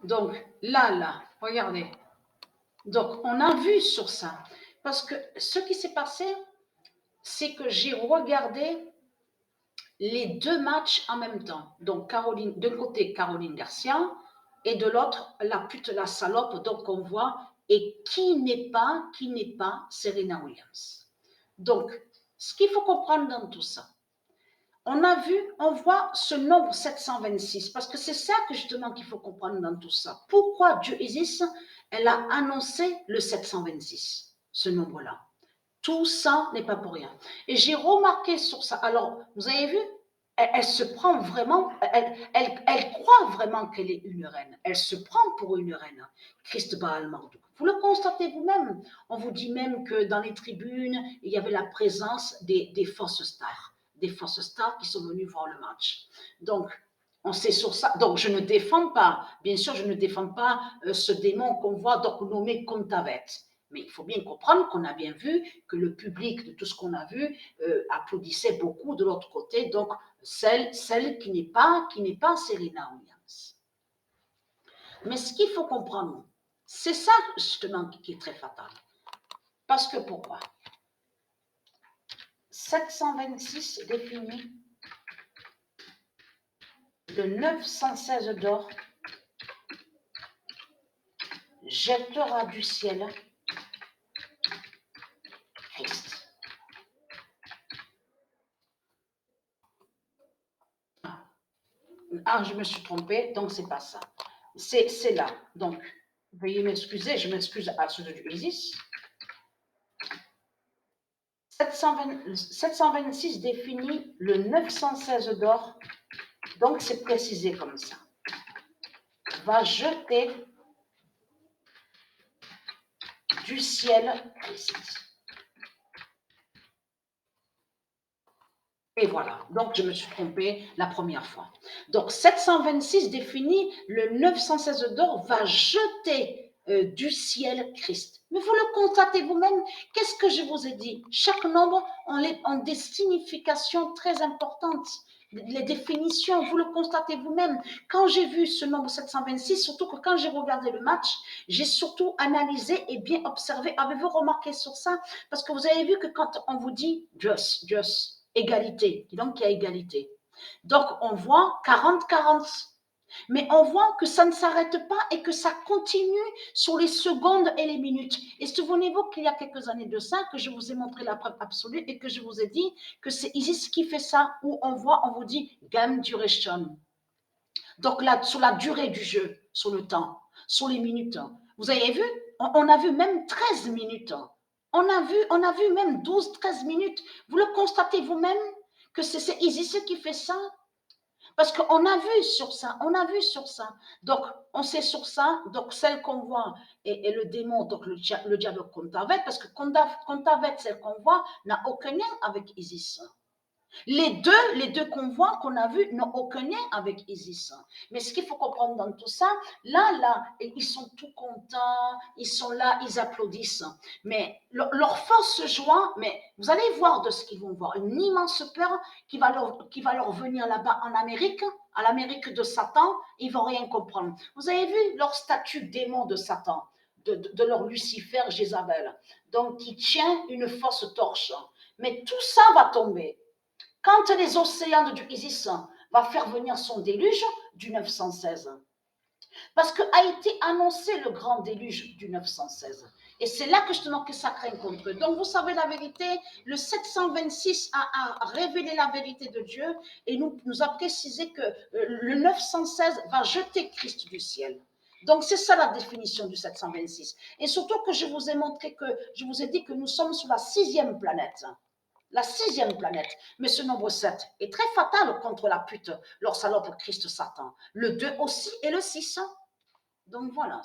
Donc, là, regardez. Donc, on a vu sur ça. Parce que ce qui s'est passé, c'est que j'ai regardé les deux matchs en même temps. Donc, Caroline, d'un côté, Caroline Garcia, et de l'autre, la pute, la salope, donc on voit, et qui n'est pas Serena Williams. Donc, ce qu'il faut comprendre dans tout ça, on voit ce nombre 726, parce que c'est ça que justement qu'il faut comprendre dans tout ça. Pourquoi Dieu Isis, elle a annoncé le 726, ce nombre-là. Tout ça n'est pas pour rien. Et j'ai remarqué sur ça. Alors, vous avez vu, elle se prend vraiment, elle croit vraiment qu'elle est une reine. Elle se prend pour une reine, Christ Baal Marduk. Vous le constatez vous-même. On vous dit même que dans les tribunes, il y avait la présence des fausses stars. Des fausses stars qui sont venues voir le match. Donc, on sait sur ça. Donc, je ne défends pas, bien sûr, je ne défends pas ce démon qu'on voit donc nommé Contavet. Mais il faut bien comprendre qu'on a bien vu que le public de tout ce qu'on a vu applaudissait beaucoup de l'autre côté, donc celle qui n'est pas Serena Williams. Mais ce qu'il faut comprendre, c'est ça justement qui est très fatal. Parce que pourquoi 726 définit le 916 d'or jettera du ciel Christ. Ah, je me suis trompée, donc c'est pas ça. C'est là. Donc, veuillez m'excuser, je m'excuse à ceux de Isis. 726 définit le 916 d'or, donc c'est précisé comme ça. Va jeter du ciel Christ. Et voilà, donc je me suis trompée la première fois. Donc 726 définit le 916 d'or va jeter du ciel Christ. Mais vous le constatez vous-même, qu'est-ce que je vous ai dit? Chaque nombre a des significations très importantes. Les définitions, vous le constatez vous-même. Quand j'ai vu ce nombre 726, surtout que quand j'ai regardé le match, j'ai surtout analysé et bien observé. Avez-vous remarqué sur ça? Parce que vous avez vu que quand on vous dit just, égalité, donc il y a égalité. Donc on voit 40-40. Mais on voit que ça ne s'arrête pas et que ça continue sur les secondes et les minutes. Et souvenez-vous qu'il y a quelques années de ça, que je vous ai montré la preuve absolue et que je vous ai dit que c'est Isis qui fait ça, où on voit, on vous dit game duration. Donc là, sur la durée du jeu, sur le temps, sur les minutes. Vous avez vu, on a vu même 13 minutes. On a vu même 12-13 minutes. Vous le constatez vous-même que c'est Isis qui fait ça? Parce qu'on a vu sur ça, Donc, on sait sur ça, donc celle qu'on voit est le démon, donc le diable Contavet, parce que Contavet, celle qu'on voit, n'a aucun lien avec Isis. Les deux qu'on voit, qu'on a vus, n'ont aucun lien avec Isis. Mais ce qu'il faut comprendre dans tout ça, là, ils sont tout contents, ils sont là, ils applaudissent. Mais leur force se joint, mais vous allez voir de ce qu'ils vont voir. Une immense peur qui va leur venir là-bas en Amérique, à l'Amérique de Satan, ils ne vont rien comprendre. Vous avez vu leur statut démon de Satan, de leur Lucifer, Jézabel, donc qui tient une fausse torche. Mais tout ça va tomber. Quand les océans du Isis va faire venir son déluge du 916. Parce qu'a été annoncé le grand déluge du 916. Et c'est là que justement que ça craint contre eux. Donc vous savez la vérité, le 726 a révélé la vérité de Dieu et nous a précisé que le 916 va jeter Christ du ciel. Donc c'est ça la définition du 726. Et surtout que je vous ai montré que, je vous ai dit que nous sommes sur la 6e planète. La 6e planète. Mais ce nombre 7 est très fatal contre la pute, leur salope Christ Satan. Le 2 aussi et le 6. Donc voilà.